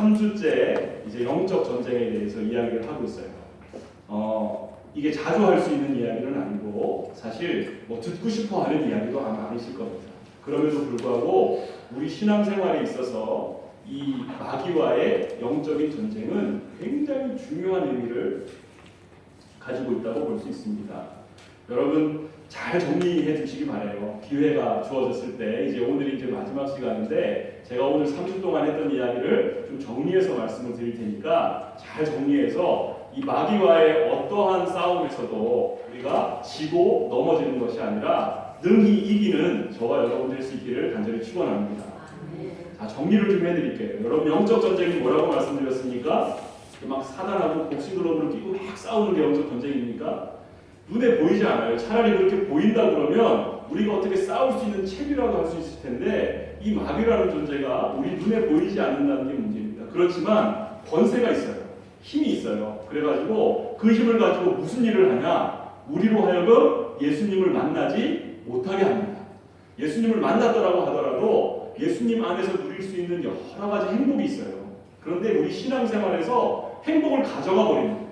3주째 이제 영적 전쟁에 대해서 이야기를 하고 있어요. 이게 자주 할 수 있는 이야기는 아니고 사실 뭐 듣고 싶어 하는 이야기도 아마 아니실 겁니다. 그럼에도 불구하고 우리 신앙생활에 있어서 이 마귀와의 영적인 전쟁은 굉장히 중요한 의미를 가지고 있다고 볼 수 있습니다. 여러분 잘 정리해 주시기 바라요. 기회가 주어졌을 때 이제 오늘이 이제 마지막 시간인데 제가 오늘 3주 동안 했던 이야기를 좀 정리해서 말씀을 드릴 테니까 잘 정리해서 이 마귀와의 어떠한 싸움에서도 우리가 지고 넘어지는 것이 아니라 능히 이기는 저와 여러분들이 수 있기를 간절히 축원합니다. 자, 정리를 좀 해드릴게요. 여러분 영적 전쟁이 뭐라고 말씀드렸습니까? 막 사단하고 복싱글러브를 끼고 막 싸우는 게 영적 전쟁입니까? 눈에 보이지 않아요. 차라리 그렇게 보인다 그러면 우리가 어떻게 싸울 수 있는 채비라도 할 수 있을 텐데 이 마귀라는 존재가 우리 눈에 보이지 않는다는 게 문제입니다. 그렇지만 권세가 있어요. 힘이 있어요. 그래가지고 그 힘을 가지고 무슨 일을 하냐? 우리로 하여금 예수님을 만나지 못하게 합니다. 예수님을 만났더라고 하더라도 예수님 안에서 누릴 수 있는 여러 가지 행복이 있어요. 그런데 우리 신앙생활에서 행복을 가져가 버립니다.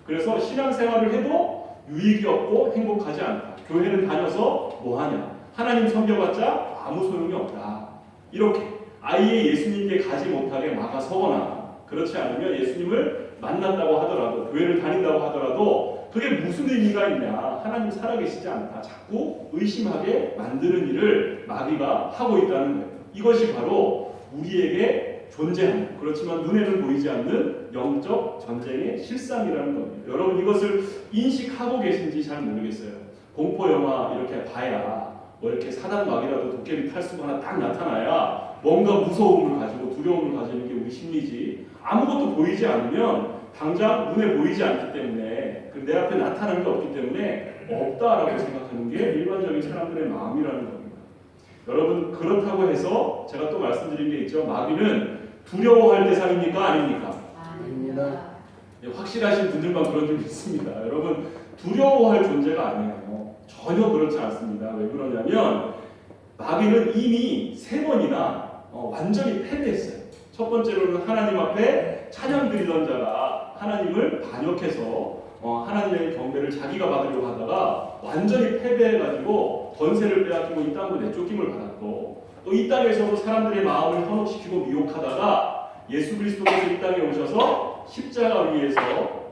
그래서 신앙생활을 해도 유익이 없고 행복하지 않다. 교회는 다녀서 뭐하냐? 하나님 섬겨봤자 아무 소용이 없다. 이렇게 아예 예수님께 가지 못하게 막아서거나 그렇지 않으면 예수님을 만났다고 하더라도 교회를 다닌다고 하더라도 그게 무슨 의미가 있냐? 하나님 살아계시지 않다. 자꾸 의심하게 만드는 일을 마귀가 하고 있다는 거예요. 이것이 바로 우리에게 존재하는 그렇지만 눈에는 보이지 않는 영적 전쟁의 실상이라는 겁니다. 여러분 이것을 인식하고 계신지 잘 모르겠어요. 공포 영화 이렇게 봐야 뭐 이렇게 사단 마귀라도 도깨비 탈수가 하나 딱 나타나야 뭔가 무서움을 가지고 두려움을 가지는 게 우리 심리지. 아무것도 보이지 않으면 당장 눈에 보이지 않기 때문에 내 앞에 나타나는 게 없기 때문에 없다라고 생각하는 게 일반적인 사람들의 마음이라는 겁니다. 여러분 그렇다고 해서 제가 또 말씀드린 게 있죠. 마귀는 두려워할 대상입니까? 아닙니까? 아닙니다. 확실하신 분들만 그런 줄 믿습니다. 여러분 두려워할 존재가 아니에요. 전혀 그렇지 않습니다. 왜 그러냐면 마귀는 이미 3번이나 완전히 패배했어요. 첫 번째로는 하나님 앞에 찬양 드리던 자가 하나님을 반역해서 하나님의 경배를 자기가 받으려고 하다가 완전히 패배해가지고 권세를 빼앗기고 이 땅으로 내쫓김을 받았고 또 이 땅에서도 사람들의 마음을 현혹시키고 미혹하다가 예수 그리스도께서 이 땅에 오셔서 십자가 위에서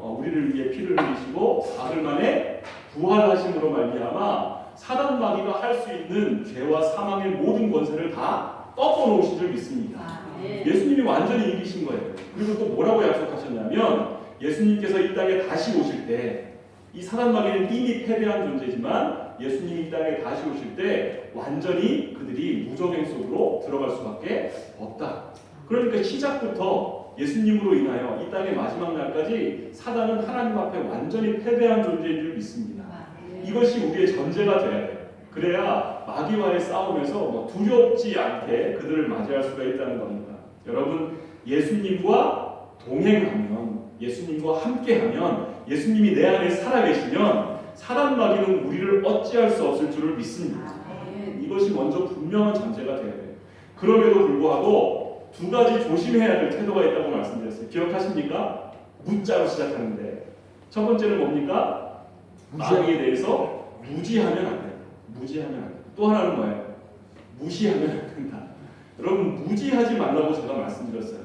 우리를 위해 피를 흘리시고 사흘 만에 부활하심으로 말미암아 사단 마귀가 할 수 있는 죄와 사망의 모든 권세를 다 꺾어놓으신 줄 믿습니다. 예수님이 완전히 이기신 거예요. 그리고 또 뭐라고 약속하셨냐면 예수님께서 이 땅에 다시 오실 때 이 사단 마귀는 이미 패배한 존재지만 예수님이 이 땅에 다시 오실 때 완전히 그들이 무적행 속으로 들어갈 수밖에 없다. 그러니까 시작부터 예수님으로 인하여 이 땅의 마지막 날까지 사단은 하나님 앞에 완전히 패배한 존재인 줄 믿습니다. 이것이 우리의 전제가 돼야 돼요. 그래야 마귀와의 싸움에서 두렵지 않게 그들을 맞이할 수가 있다는 겁니다. 여러분 예수님과 동행하면 예수님과 함께하면 예수님이 내 안에 살아계시면 사단 마귀는 우리를 어찌할 수 없을 줄을 믿습니다. 이것이 먼저 분명한 전제가 돼야 돼요. 그럼에도 불구하고 2가지 조심해야 될 태도가 있다고 말씀드렸어요. 기억하십니까? 무자로 시작하는데 첫 번째는 뭡니까? 마귀에 대해서 무지하면 안 돼요. 무지하면 안 돼요. 또 하나는 뭐예요? 무시하면 안 된다. 여러분 무지하지 말라고 제가 말씀드렸어요.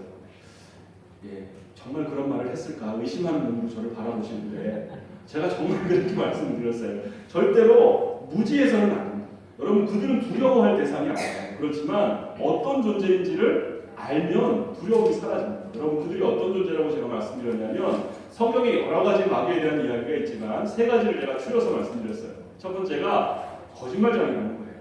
예, 정말 그런 말을 했을까 의심하는 눈으로 저를 바라보시는데 제가 정말 그렇게 말씀드렸어요. 절대로 무지해서는 안 됩니다. 여러분 그들은 두려워할 대상이 아니에요. 그렇지만 어떤 존재인지를 알면 두려움이 사라집니다. 여러분 그들이 어떤 존재라고 제가 말씀드렸냐면 성경에 여러 가지 마귀에 대한 이야기가 있지만 3가지를 제가 추려서 말씀드렸어요. 첫 번째가 거짓말장이라는 거예요.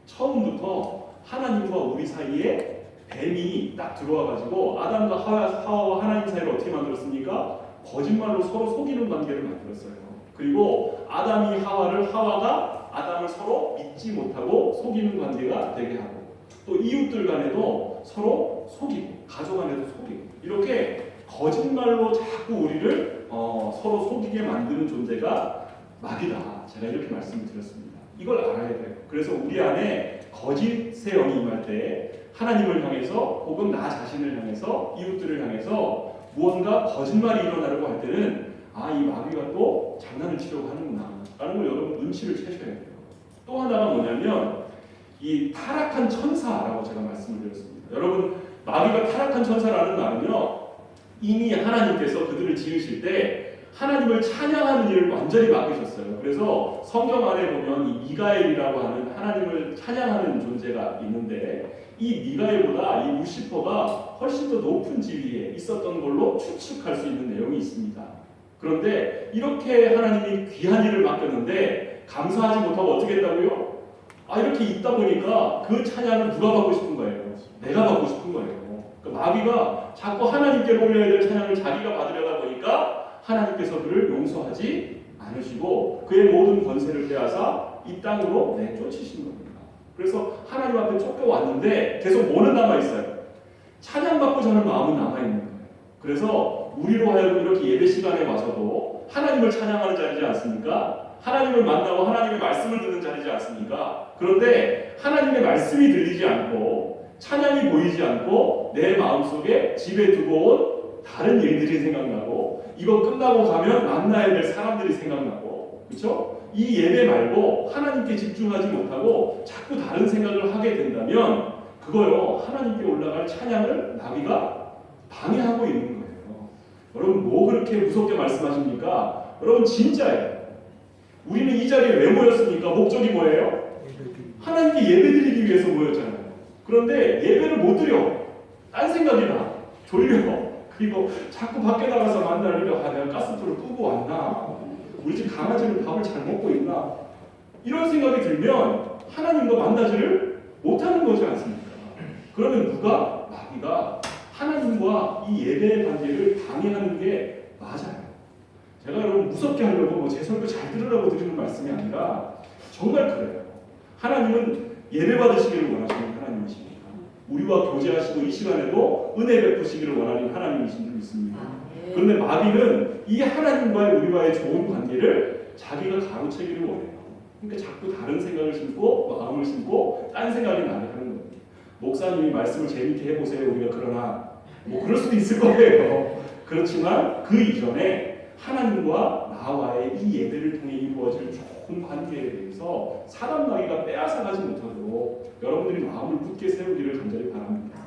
처음부터 하나님과 우리 사이에 뱀이 딱 들어와가지고 아담과 하와와 하나님 사이를 어떻게 만들었습니까? 거짓말로 서로 속이는 관계를 만들었어요. 그리고 아담이 하와를 하와가 아담을 서로 믿지 못하고 속이는 관계가 되게 하고 또 이웃들 간에도 서로 속이고 가족 안에도 속이고 이렇게 거짓말로 자꾸 우리를 서로 속이게 만드는 존재가 마귀다. 제가 이렇게 말씀을 드렸습니다. 이걸 알아야 돼요. 그래서 우리 안에 거짓의 영이 임할 때 하나님을 향해서 혹은 나 자신을 향해서 이웃들을 향해서 무언가 거짓말이 일어나려고 할 때는 이 마귀가 또 장난을 치려고 하는구나 라는 걸 여러분 눈치를 채셔야 돼요. 또 하나가 뭐냐면 이 타락한 천사라고 제가 말씀을 드렸습니다. 여러분 마귀가 타락한 천사라는 말은요, 이미 하나님께서 그들을 지으실 때 하나님을 찬양하는 일을 완전히 맡기셨어요. 그래서 성경 안에 보면 이 미가엘이라고 하는 하나님을 찬양하는 존재가 있는데, 이 미가엘보다 이 루시퍼가 훨씬 더 높은 지위에 있었던 걸로 추측할 수 있는 내용이 있습니다. 그런데 이렇게 하나님이 귀한 일을 맡겼는데 감사하지 못하고 어떻게 했다고요? 이렇게 있다 보니까 그 찬양을 누가 받고 싶은 거예요? 내가 받고 싶은 거예요. 그러니까 마귀가 자꾸 하나님께 올려야 될 찬양을 자기가 받으려다 보니까 하나님께서 그를 용서하지 않으시고 그의 모든 권세를 빼앗아 이 땅으로 내쫓으신 겁니다. 그래서 하나님 앞에 쫓겨왔는데 계속 뭐는 남아있어요? 찬양받고자 하는 마음은 남아있는 거예요. 그래서 우리로 하여금 이렇게 예배 시간에 와서도 하나님을 찬양하는 자리지 않습니까? 하나님을 만나고 하나님의 말씀을 듣는 자리지 않습니까? 그런데 하나님의 말씀이 들리지 않고 찬양이 보이지 않고 내 마음속에 집에 두고 온 다른 일들이 생각나고 이거 끝나고 가면 만나야 될 사람들이 생각나고, 그렇죠? 이 예배 말고 하나님께 집중하지 못하고 자꾸 다른 생각을 하게 된다면 그거요, 하나님께 올라갈 찬양을 마귀가 방해하고 있는 거예요. 여러분 뭐 그렇게 무섭게 말씀하십니까? 여러분 진짜예요. 우리는 이 자리에 왜 모였습니까? 목적이 뭐예요? 하나님께 예배드리기 위해서 모였잖아요. 그런데 예배를 못 드려. 딴 생각이 나. 졸려. 그리고 자꾸 밖에 나가서 만날 일을 내가 가스불을 끄고 왔나? 우리 집 강아지는 밥을 잘 먹고 있나? 이런 생각이 들면 하나님과 만나지를 못하는 거지 않습니까? 그러면 누가? 마귀가 하나님과 이 예배의 관계를 방해하는 게 맞아요. 제가 여러분 무섭게 하려고 제 설교 잘 들으라고 드리는 말씀이 아니라 정말 그래요. 하나님은 예배 받으시기를 원하시는 하나님이십니다. 우리와 교제하시고 이 시간에도 은혜 베푸시기를 원하는 하나님이신 줄 믿습니다. 그런데 마귀는 이 하나님과의 우리와의 좋은 관계를 자기가 가로채기를 원해요. 그러니까 자꾸 다른 생각을 심고 마음을 심고 딴 생각이 나게 하는 겁니다. 목사님이 말씀을 재밌게 해보세요. 우리가 그러나 뭐 그럴 수도 있을 거예요. 그렇지만 그 이전에 하나님과 나와의 이 예배를 통해 이루어질 좋은 관계에 대해서 사단 마귀가 빼앗아가지 못하도록 여러분들이 마음을 굳게 세우기를 간절히 바랍니다.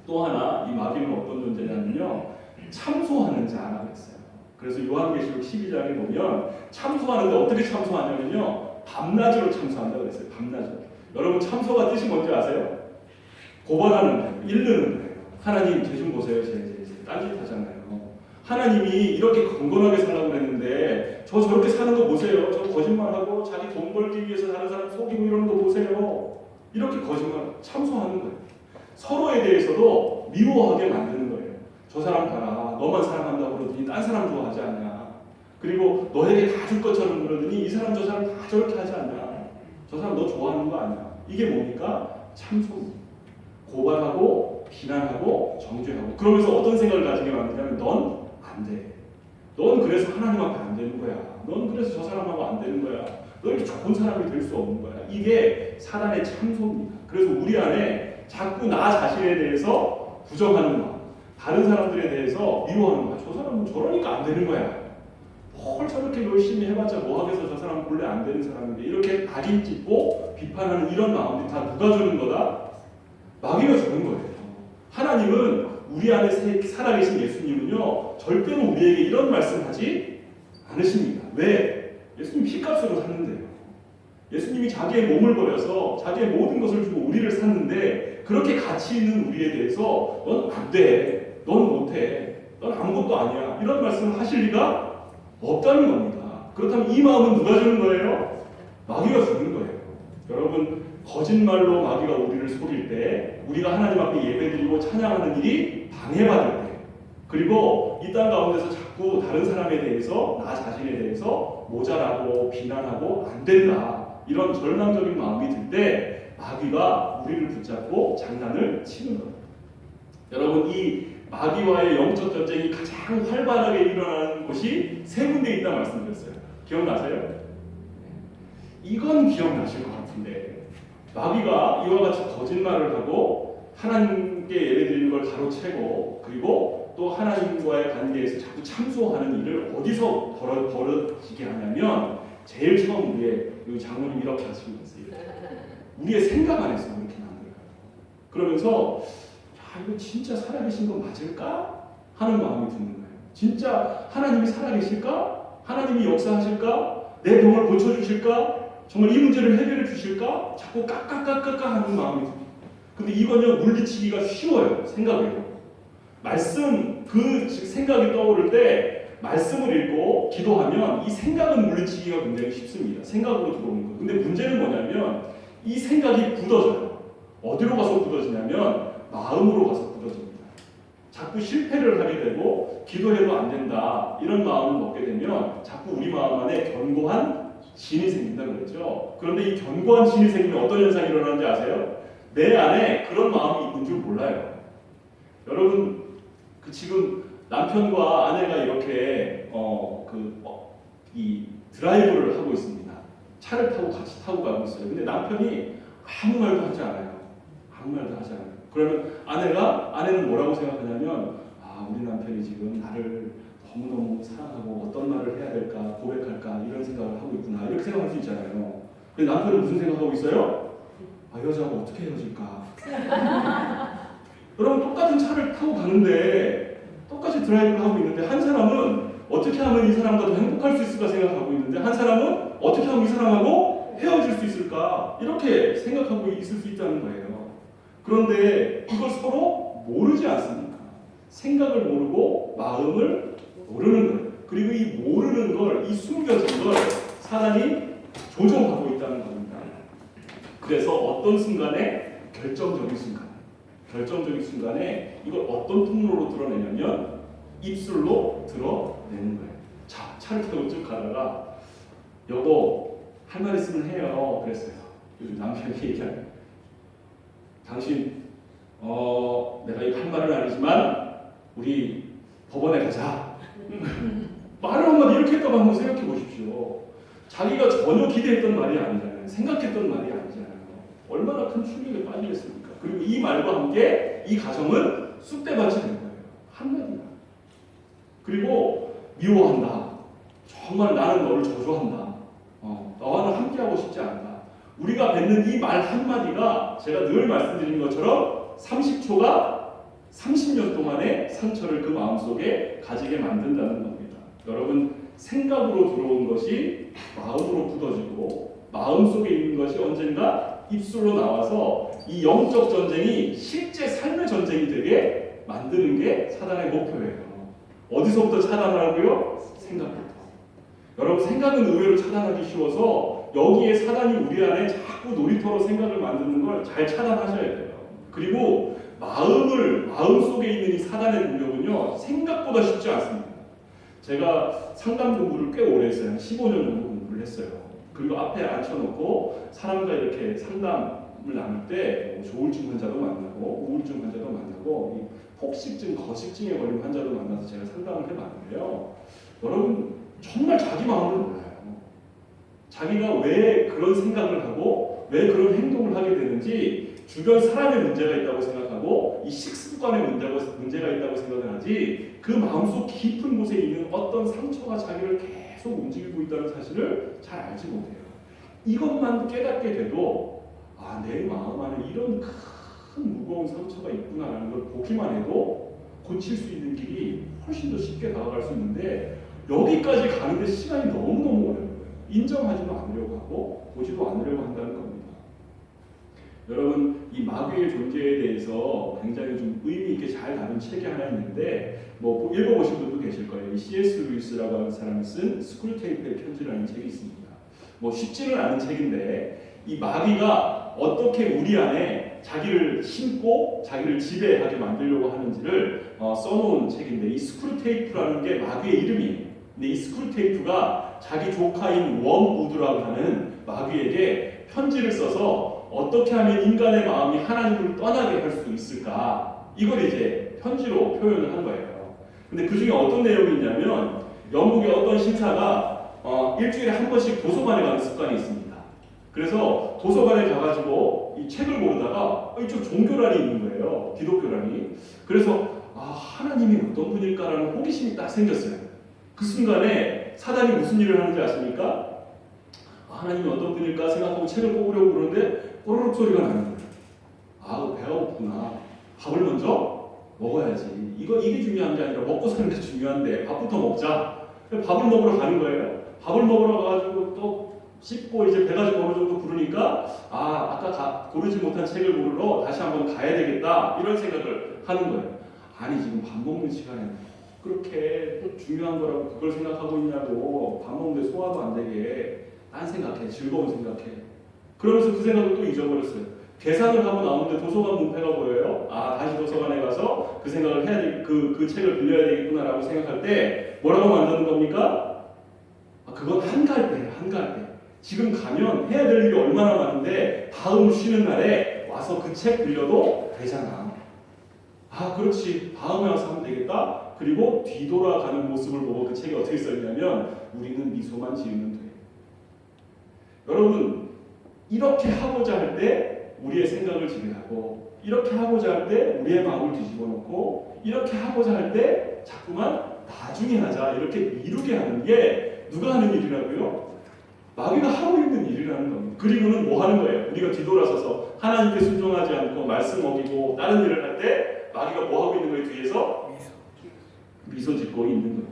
또 하나 이 마귀는 어떤 존재냐면요, 참소하는 자라고 했어요. 그래서 요한계시록 12장에 보면 참소하는데 어떻게 참소하냐면요, 밤낮으로 참소한다고 그랬어요. 밤낮으로. 여러분 참소가 뜻이 뭔지 아세요? 고발하는 거예요. 이르는 거예요. 하나님 제 좀 보세요. 제 딴짓하잖아요. 하나님이 이렇게 건건하게 살라고 그랬는데 저렇게 사는 거 보세요. 저 거짓말하고 자기 돈 벌기 위해서 다른 사람 속이고 이러는 거 보세요. 이렇게 거짓말 참소하는 거예요. 서로에 대해서도 미워하게 만드는 거예요. 저 사람 봐라. 너만 사랑한다고 그러더니 딴 사람 좋아하지 않냐. 그리고 너에게 다 줄 것처럼 그러더니 이 사람 저 사람 다 저렇게 하지 않냐. 저 사람 너 좋아하는 거 아니야. 이게 뭡니까? 참소입니다. 고발하고 비난하고 정죄하고, 그러면서 어떤 생각을 가지게 만드냐면 넌 안 돼. 넌 그래서 하나님 앞에 안 되는 거야. 넌 그래서 저 사람하고 안 되는 거야. 너 이렇게 좋은 사람이 될 수 없는 거야. 이게 사단의 참소입니다. 그래서 우리 안에 자꾸 나 자신에 대해서 부정하는 마음, 다른 사람들에 대해서 미워하는 거야. 저 사람은 저러니까 안 되는 거야. 뭘 저렇게 열심히 해봤자 뭐 하겠어. 저 사람 본래 안 되는 사람인데. 이렇게 다리 찢고 비판하는 이런 마음들이 다 누가 주는 거다? 마귀가 주는 거예요. 하나님은 우리 안에 살아계신 예수님은요, 절대로 우리에게 이런 말씀하지 않으십니다. 왜? 예수님 피값으로 샀는데요. 예수님이 자기의 몸을 버려서 자기의 모든 것을 주고 우리를 샀는데 그렇게 가치 있는 우리에 대해서 넌 안 돼, 넌 못해, 넌 아무것도 아니야, 이런 말씀을 하실 리가 없다는 겁니다. 그렇다면 이 마음은 누가 주는 거예요? 마귀가 주는 거예요. 여러분, 거짓말로 마귀가 우리를 속일 때, 우리가 하나님 앞에 예배드리고 찬양하는 일이 방해받을 때, 그리고 이 땅 가운데서 자꾸 다른 사람에 대해서, 나 자신에 대해서 모자라고 비난하고 안 된다, 이런 절망적인 마음이 들 때 마귀가 우리를 붙잡고 장난을 치는 겁니다. 여러분, 이 마귀와의 영적 전쟁이 가장 활발하게 일어나는 곳이 세 군데 있다 말씀드렸어요. 기억나세요? 이건 기억나실 것 같은데, 마귀가 이와 같이 거짓말을 하고 하나님께 예배드리는 걸 가로채고 그리고 또 하나님과의 관계에서 자꾸 참소하는 일을 어디서 벌어지게 하냐면 제일 처음 우리의 장모님 이렇게 하시고 있어요. 우리의 생각 안에서 이렇게 만들어요. 그러면서 야, 이거 진짜 살아계신 건 맞을까? 하는 마음이 드는 거예요. 진짜 하나님이 살아계실까? 하나님이 역사하실까? 내 병을 고쳐주실까? 정말 이 문제를 해결해 주실까? 자꾸 깍깍깍깍 하는 마음이 듭니다. 근데 이건요, 물리치기가 쉬워요. 생각으로. 말씀, 그 생각이 떠오를 때 말씀을 읽고 기도하면 이 생각은 물리치기가 굉장히 쉽습니다. 생각으로 들어오는 거. 근데 문제는 뭐냐면 이 생각이 굳어져요. 어디로 가서 굳어지냐면 마음으로 가서 굳어집니다. 자꾸 실패를 하게 되고 기도해도 안 된다 이런 마음을 먹게 되면 자꾸 우리 마음 안에 견고한 진이 생긴다 그랬죠. 그런데 이 견고한 진이 생기면 어떤 현상이 일어나는지 아세요? 내 안에 그런 마음이 있는 줄 몰라요. 여러분 지금 남편과 아내가 이렇게 이 드라이브를 하고 있습니다. 차를 타고 같이 타고 가고 있어요. 근데 남편이 아무 말도 하지 않아요. 아무 말도 하지 않아요. 그러면 아내는 뭐라고 생각하냐면 우리 남편이 지금 나를 너무너무 사랑하고 어떤 말을 해야 될까 고백할까 이런 생각을 하고 있구나 이렇게 생각할 수 있잖아요. 근데 남편은 무슨 생각하고 있어요? 여자하고 어떻게 헤어질까? 여러분 똑같은 차를 타고 가는데 똑같이 드라이브를 하고 있는데 한 사람은 어떻게 하면 이 사람과 더 행복할 수 있을까 생각하고 있는데 한 사람은 어떻게 하면 이 사람하고 헤어질 수 있을까 이렇게 생각하고 있을 수 있다는 거예요. 그런데 이걸 서로 모르지 않습니까? 생각을 모르고 마음을 모르는 거예요. 그리고 이 모르는 걸, 이 숨겨진 걸 사단이 조종하고 있다는 겁니다. 그래서 어떤 순간에 결정적인 순간에 이걸 어떤 통로로 드러내냐면 입술로 드러내는 거예요. 자, 차를 타고 쭉 가다가 여보 할 말 있으면 해요 그랬어요. 남편이 얘기하는 당신 내가 이거 한 말은 아니지만 우리 법원에 가자. 말을 한마디 이렇게 했다고 한번 생각해 보십시오. 자기가 전혀 기대했던 말이 아니잖아요. 생각했던 말이 아니잖아요. 얼마나 큰 충격에 빠지겠습니까? 그리고 이 말과 함께 이 가정은 쑥대밭이 된 거예요. 한마디가. 그리고 미워한다. 정말 나는 너를 저주한다. 너와는 함께하고 싶지 않다. 우리가 뱉는 이 말 한마디가 제가 늘 말씀드리는 것처럼 30초가 30년 동안의 상처를 그 마음속에 가지게 만든다는 겁니다. 여러분 생각으로 들어온 것이 마음으로 굳어지고 마음속에 있는 것이 언젠가 입술로 나와서 이 영적 전쟁이 실제 삶의 전쟁이 되게 만드는 게 사단의 목표예요. 어디서부터 차단하라고요? 생각부터. 여러분 생각은 의외로 차단하기 쉬워서 여기에 사단이 우리 안에 자꾸 놀이터로 생각을 만드는 걸 잘 차단하셔야 돼요. 그리고 마음속에 있는 이 사단의 공격은요 생각보다 쉽지 않습니다. 제가 상담 공부를 꽤 오래 했어요. 한 15년 정도 공부를 했어요. 그리고 앞에 앉혀놓고 사람과 이렇게 상담을 나눌 때 조울증 환자도 만나고 우울증 환자도 만나고 폭식증, 거식증에 걸린 환자도 만나서 제가 상담을 해봤는데요. 여러분 정말 자기 마음을 몰라요. 자기가 왜 그런 생각을 하고 왜 그런 행동을 하게 되는지 주변 사람의 문제가 있다고 생각하고 이 식습관의 문제가 있다고 생각을 하지 그 마음속 깊은 곳에 있는 어떤 상처가 자기를 계속 움직이고 있다는 사실을 잘 알지 못해요. 이것만 깨닫게 돼도 내 마음 안에 이런 큰 무거운 상처가 있구나라는 걸 보기만 해도 고칠 수 있는 길이 훨씬 더 쉽게 다가갈 수 있는데 여기까지 가는데 시간이 너무너무 어려운 거예요. 인정하지도 않으려고 하고 보지도 않으려고 한다는 겁니다. 여러분 이 마귀의 존재에 대해서 굉장히 좀 의미 있게 잘 다룬 책이 하나 있는데 읽어보신 분도 계실 거예요. 이 C.S. 루이스라고 하는 사람이 쓴 스크루테이프의 편지라는 책이 있습니다. 쉽지는 않은 책인데 이 마귀가 어떻게 우리 안에 자기를 심고 자기를 지배하게 만들려고 하는지를 써놓은 책인데 이 스크루테이프라는 게 마귀의 이름이에요. 근데 이 스크루테이프가 자기 조카인 웜우드라고 하는 마귀에게 편지를 써서 어떻게 하면 인간의 마음이 하나님을 떠나게 할 수 있을까 이걸 이제 편지로 표현을 한 거예요. 근데 그 중에 어떤 내용이 있냐면 영국의 어떤 신사가 일주일에 한 번씩 도서관에 가는 습관이 있습니다. 그래서 도서관에 가가지고 이 책을 고르다가 이쪽 종교란이 있는 거예요. 기독교란이. 그래서 하나님이 어떤 분일까라는 호기심이 딱 생겼어요. 그 순간에 사단이 무슨 일을 하는지 아십니까? 하나님이 어떤 분일까 생각하고 책을 뽑으려고 그러는데 꼬르륵 소리가 나는 거예요. 배가 고프구나. 밥을 먼저 먹어야지. 이게 중요한 게 아니라 먹고 사는 게 중요한데 밥부터 먹자. 밥을 먹으러 가는 거예요. 밥을 먹으러 가가지고 또 씻고 이제 배가 좀 어느 정도 부르니까 아까 고르지 못한 책을 고르러 다시 한번 가야 되겠다 이런 생각을 하는 거예요. 아니 지금 밥 먹는 시간에 그렇게 또 중요한 거라고 그걸 생각하고 있냐고. 밥 먹는데 소화도 안 되게 딴 생각해. 즐거운 생각해. 그러면서 그 생각을 또 잊어버렸어요. 계산을 하고 나오는데 도서관 문패가 보여요. 다시 도서관에 가서 그 생각을 해야 돼. 그 책을 빌려야 되겠구나라고 생각할 때 뭐라고 만드는 겁니까? 그건 한가할 때. 지금 가면 해야 될 일이 얼마나 많은데 다음 쉬는 날에 와서 그 책 빌려도 되잖아. 그렇지. 다음에 와서 하면 되겠다. 그리고 뒤돌아가는 모습을 보고 그 책에 어떻게 써있냐면 우리는 미소만 지으면 돼. 여러분 이렇게 하고자 할 때 우리의 생각을 지배하고 이렇게 하고자 할 때 우리의 마음을 뒤집어 놓고 이렇게 하고자 할 때 자꾸만 나중에 하자 이렇게 미루게 하는 게 누가 하는 일이라고요? 마귀가 하고 있는 일이라는 겁니다. 그리고는 뭐 하는 거예요? 우리가 뒤돌아서서 하나님께 순종하지 않고 말씀 어기고 다른 일을 할 때 마귀가 뭐 하고 있는 거예요? 뒤에서 미소 짓고 있는 거예요.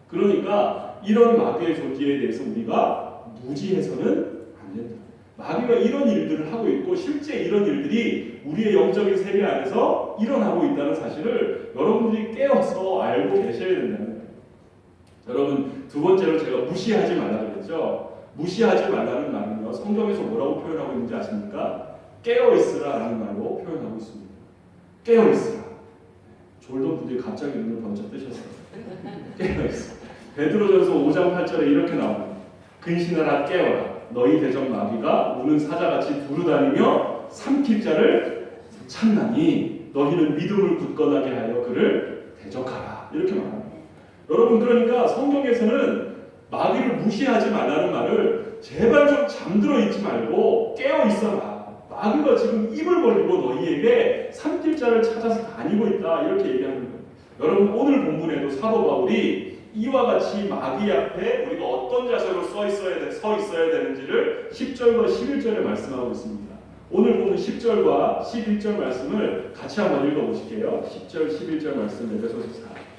그러니까 이런 마귀의 존재에 대해서 우리가 무지해서는 안 된다. 마귀가 이런 일들을 하고 있고 실제 이런 일들이 우리의 영적인 세계 안에서 일어나고 있다는 사실을 여러분들이 깨어서 알고 계셔야 된다는 거예요. 여러분 두 번째로 제가 무시하지 말라고 그랬죠. 무시하지 말라는 말은요. 성경에서 뭐라고 표현하고 있는지 아십니까? 깨어있으라라는 말로 표현하고 있습니다. 깨어있으라. 졸던 분들이 갑자기 눈을 번쩍 뜨셨어요. 깨어있어. 베드로전서 5장 8절에 이렇게 나옵니다. 근신하라 깨어라. 너희 대적 마귀가 우는 사자같이 두루다니며 삼킬 자를 찾나니 너희는 믿음을 굳건하게 하여 그를 대적하라. 이렇게 말합니다. 여러분 그러니까 성경에서는 마귀를 무시하지 말라는 말을 제발 좀 잠들어 있지 말고 깨어 있어라. 마귀가 지금 입을 벌리고 너희에게 삼킬 자를 찾아서 다니고 있다. 이렇게 얘기하는 거예요. 여러분 오늘 본문에도 사도 바울이 이와 같이 마귀 앞에 우리가 어떤 자세로 서 있어야 되는지를 10절과 11절에 말씀하고 있습니다. 오늘 보는 10절과 11절 말씀을 같이 한번 읽어보실게요. 10절, 11절 말씀 에베소서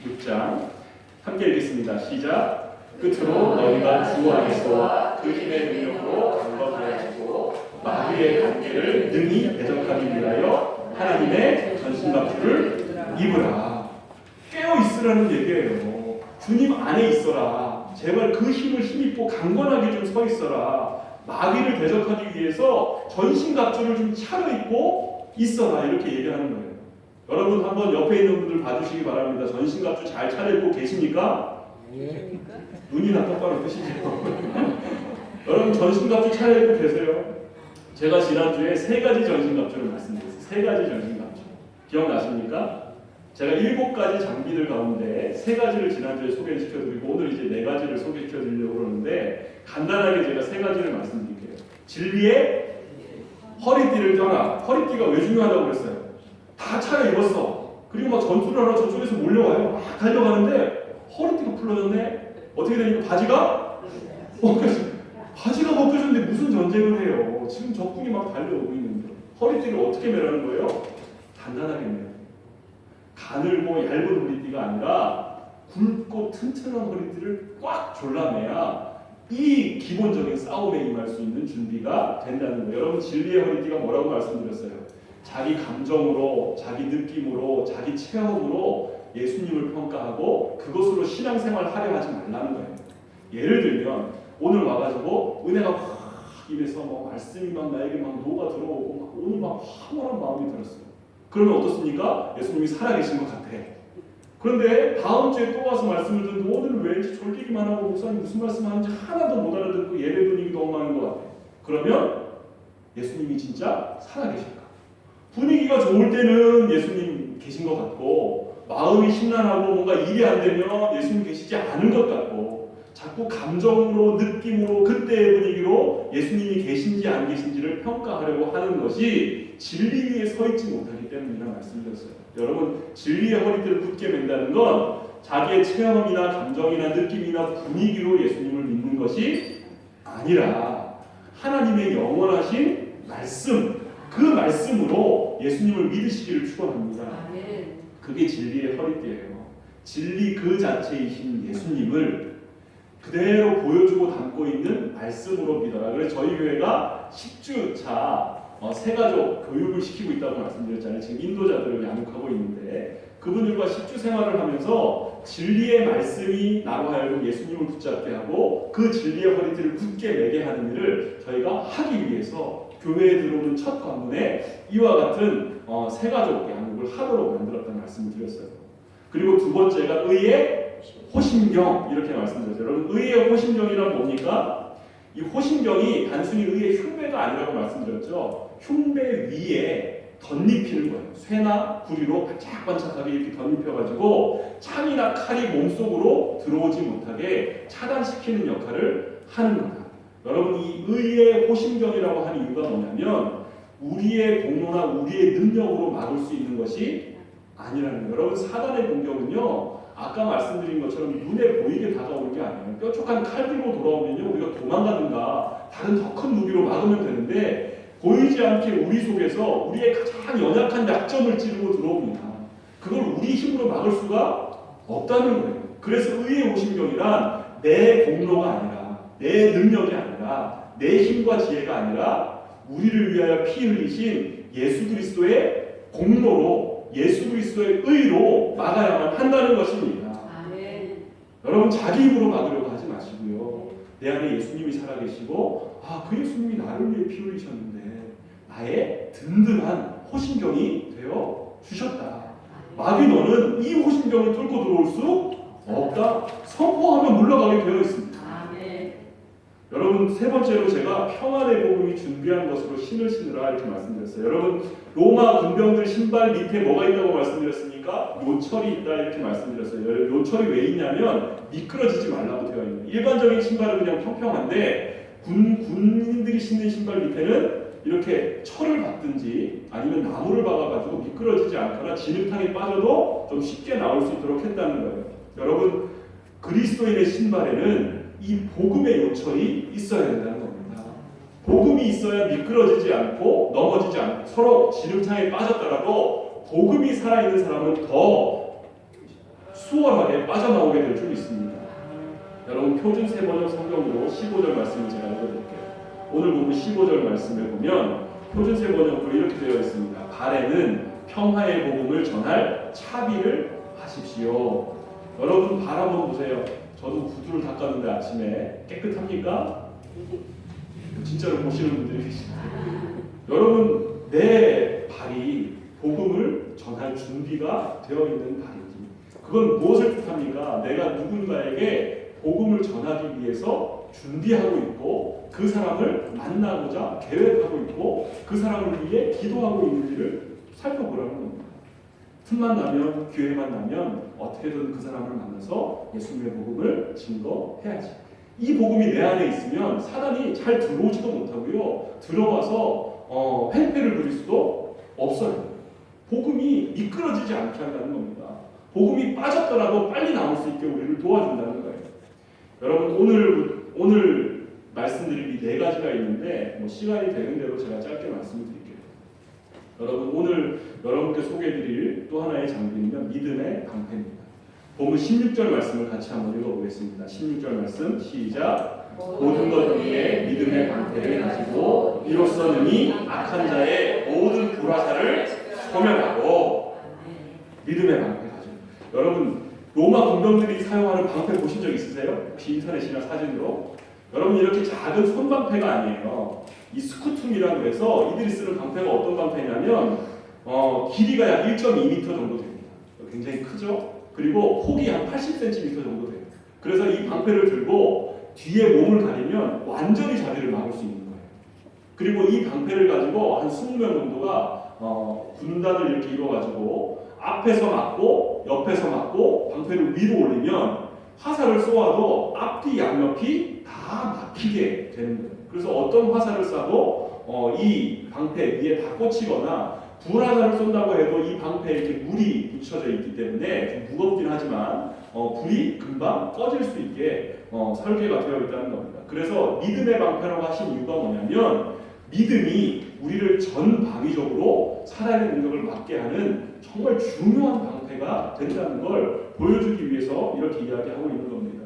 6장 함께 읽겠습니다. 시작. 끝으로 너희가 주 안에서와 그 힘의 능력으로 강건하여지고 마귀의 관계를 능히 대적하기 위하여 하나님의 전신갑주를 입으라. 깨어 있으라는 얘기예요. 주님 안에 있어라. 제발 그 힘을 힘입고 강건하게 좀 서 있어라. 마귀를 대적하기 위해서 전신갑주를 좀 차려입고 있어라. 이렇게 얘기하는 거예요. 여러분 한번 옆에 있는 분들 봐주시기 바랍니다. 전신갑주 잘 차려입고 계십니까? 눈이나 똑바로 뜨시죠. 여러분 전신갑주 차려입고 계세요? 제가 지난주에 3가지 전신갑주를 말씀드렸어요. 3가지 전신갑주. 기억나십니까? 제가 7가지 장비들 가운데 3가지를 지난주에 소개시켜드리고 오늘 이제 4가지를 소개시켜드리려고 그러는데 간단하게 제가 3가지를 말씀드릴게요. 진리의 허리띠를 떠나. 허리띠가 왜 중요하다고 그랬어요? 다 차려입었어. 그리고 막 전투를 하러 저쪽에서 몰려와요. 막 달려가는데 허리띠가 풀러졌네. 어떻게 되니까 바지가 바지가 벗겨졌는데 무슨 전쟁을 해요. 지금 적군이 막 달려오고 있는데 허리띠를 어떻게 매라는 거예요? 단단하게 매요. 가늘고 얇은 허리띠가 아니라 굵고 튼튼한 허리띠를 꽉 졸라매야 이 기본적인 싸움에 임할 수 있는 준비가 된다는 거예요. 여러분 진리의 허리띠가 뭐라고 말씀드렸어요? 자기 감정으로, 자기 느낌으로, 자기 체험으로 예수님을 평가하고 그것으로 신앙생활 하려 하지 말라는 거예요. 예를 들면 오늘 와가지고 은혜가 확 입에서 뭐 말씀이 막 나에게 막 녹아 들어오고 막 오늘 막 황홀한 마음이 들었어요. 그러면 어떻습니까? 예수님이 살아계신 것 같아. 그런데 다음 주에 또 와서 말씀을 듣는데 오늘은 왠지 졸기기만 하고 목사님 무슨 말씀하는지 하나도 못 알아듣고 예배 분위기도 엉망인 것 같아. 그러면 예수님이 진짜 살아계실까? 분위기가 좋을 때는 예수님 계신 것 같고 마음이 심란하고 뭔가 일이 안 되면 예수님 계시지 않은 것 같고 자꾸 감정으로, 느낌으로, 그때의 분위기로 예수님이 계신지 안 계신지를 평가하려고 하는 것이 진리 위에 서 있지 못하기 때문이라 말씀드렸어요. 여러분, 진리의 허리띠를 굳게 맨다는 건 자기의 체험이나 감정이나 느낌이나 분위기로 예수님을 믿는 것이 아니라 하나님의 영원하신 말씀, 그 말씀으로 예수님을 믿으시기를 축원합니다. 그게 진리의 허리띠예요. 진리 그 자체이신 예수님을 그대로 보여주고 담고 있는 말씀으로 믿어라. 그래서 저희 교회가 10주차 새가족 교육을 시키고 있다고 말씀드렸잖아요. 지금 인도자들을 양육하고 있는데 그분들과 10주 생활을 하면서 진리의 말씀이 나로 하여금 예수님을 붙잡게 하고 그 진리의 허리띠를 굳게 매게 하는 일을 저희가 하기 위해서 교회에 들어오는 첫 관문에 이와 같은 새가족 양육을 하도록 만들었다는 말씀을 드렸어요. 그리고 두 번째가 의의 호심경, 이렇게 말씀드렸어요. 여러분, 의의 호심경이란 뭡니까? 이 호심경이 단순히 의의 흉배가 아니라고 말씀드렸죠. 흉배 위에 덧입히는 거예요. 쇠나 구리로 반짝반짝하게 이렇게 덧입혀가지고 창이나 칼이 몸속으로 들어오지 못하게 차단시키는 역할을 하는 거예요. 여러분, 이 의의 호심경이라고 하는 이유가 뭐냐면 우리의 공로나 우리의 능력으로 막을 수 있는 것이 아니라는 거예요. 여러분, 사단의 공격은요, 아까 말씀드린 것처럼 눈에 보이게 다가오는 게 아니에요. 뾰족한 칼 들고 돌아오면요, 우리가 도망가든가 다른 더 큰 무기로 막으면 되는데 보이지 않게 우리 속에서 우리의 가장 연약한 약점을 찌르고 들어옵니다. 그걸 우리 힘으로 막을 수가 없다는 거예요. 그래서 의의 호심경이란 내 공로가 아니라, 내 능력이 아니라, 내 힘과 지혜가 아니라 우리를 위하여 피 흘리신 예수 그리스도의 공로로, 예수 그리스도의 의로 막아야만 한다는 것입니다. 아멘. 여러분, 자기 힘으로 막으려고 하지 마시고요. 내 안에 예수님이 살아계시고, 그 예수님이 나를 위해 피 흘리셨는데 나의 든든한 호심경이 되어 주셨다. 마귀 너는 이 호심경을 뚫고 들어올 수 없다. 선포하면 물러가게 되어 있습니다. 아멘. 여러분, 세 번째로 제가 평안의 복음이 준비한 것으로 신을 신으라 이렇게 말씀드렸어요. 여러분, 로마 군병들 신발 밑에 뭐가 있다고 말씀드렸습니까? 요철이 있다 이렇게 말씀드렸어요. 요철이 왜 있냐면 미끄러지지 말라고 되어 있는. 일반적인 신발은 그냥 평평한데 군인들이 신는 신발 밑에는 이렇게 철을 박든지 아니면 나무를 박아가지고 미끄러지지 않거나 진흙탕에 빠져도 좀 쉽게 나올 수 있도록 했다는 거예요. 여러분, 그리스도인의 신발에는 이 복음의 요철이 있어야 된다는 겁니다. 복음이 있어야 미끄러지지 않고 넘어지지 않고 서로 진흙탕에 빠졌더라도 복음이 살아있는 사람은 더 수월하게 빠져나오게 될 줄 있습니다. 여러분, 표준 세번역 성경으로 15절 말씀을 제가 읽어드릴게요. 오늘 본문 15절 말씀을 보면 표준 세번역으로 이렇게 되어 있습니다. 발에는 평화의 복음을 전할 차비를 하십시오. 여러분, 발 한번 보세요. 저도 구두를 닦았는데 아침에 깨끗합니까? 진짜로 보시는 분들이 계십니다. 여러분, 내 발이 복음을 전할 준비가 되어 있는 발인지, 그건 무엇을 뜻합니까? 내가 누군가에게 복음을 전하기 위해서 준비하고 있고 그 사람을 만나고자 계획하고 있고 그 사람을 위해 기도하고 있는지를 살펴보라는 겁니다. 틈만 나면, 기회만 나면 어떻게든 그 사람을 만나서 예수님의 복음을 증거해야지. 이 복음이 내 안에 있으면 사단이 잘 들어오지도 못하고요, 들어와서 횡패를 부릴 수도 없어요. 복음이 미끄러지지 않게 한다는 겁니다. 복음이 빠졌더라도 빨리 나올 수 있게 우리를 도와준다는 거예요. 여러분, 오늘 말씀드릴 이 네 가지가 있는데 시간이 되는 대로 제가 짧게 말씀을 드릴게요. 여러분, 오늘 여러분께 소개해드릴 또 하나의 장비는요, 믿음의 방패입니다. 본문 16절 말씀을 같이 한번 읽어보겠습니다. 16절 말씀 시작. 모든 것 위에 믿음의 방패를 가지고 이로써 능히 악한 자의 모든 불화살을 소멸하고. 믿음의 방패 가지고. 여러분, 로마 군병들이 사용하는 방패 보신 적 있으세요? 혹시 인터넷이나 사진으로? 여러분, 이렇게 작은 손방패가 아니에요. 이 스쿠툼이라고 해서 이들이 쓰는 방패가 어떤 방패냐면 길이가 약 1.2m 정도 됩니다. 굉장히 크죠? 그리고 폭이 한 80cm 정도 돼요. 그래서 이 방패를 들고 뒤에 몸을 가리면 완전히 자기를 막을 수 있는 거예요. 그리고 이 방패를 가지고 한 20명 정도가 군단을 이렇게 이뤄가지고 앞에서 맞고 옆에서 맞고 방패를 위로 올리면 화살을 쏘아도 앞뒤 양옆이 다 막히게 되는 거예요. 그래서 어떤 화살을 쏴도 이 방패 위에 다 꽂히거나 불화살을 쏜다고 해도 이 방패에 이렇게 물이 붙여져 있기 때문에 좀 무겁긴 하지만 불이 금방 꺼질 수 있게 설계가 되어 있다는 겁니다. 그래서 믿음의 방패라고 하신 이유가 뭐냐면 믿음이 우리를 전방위적으로 사단의 공격을 막게 하는 정말 중요한 방패가 된다는 걸 보여주기 위해서 이렇게 이야기하고 있는 겁니다.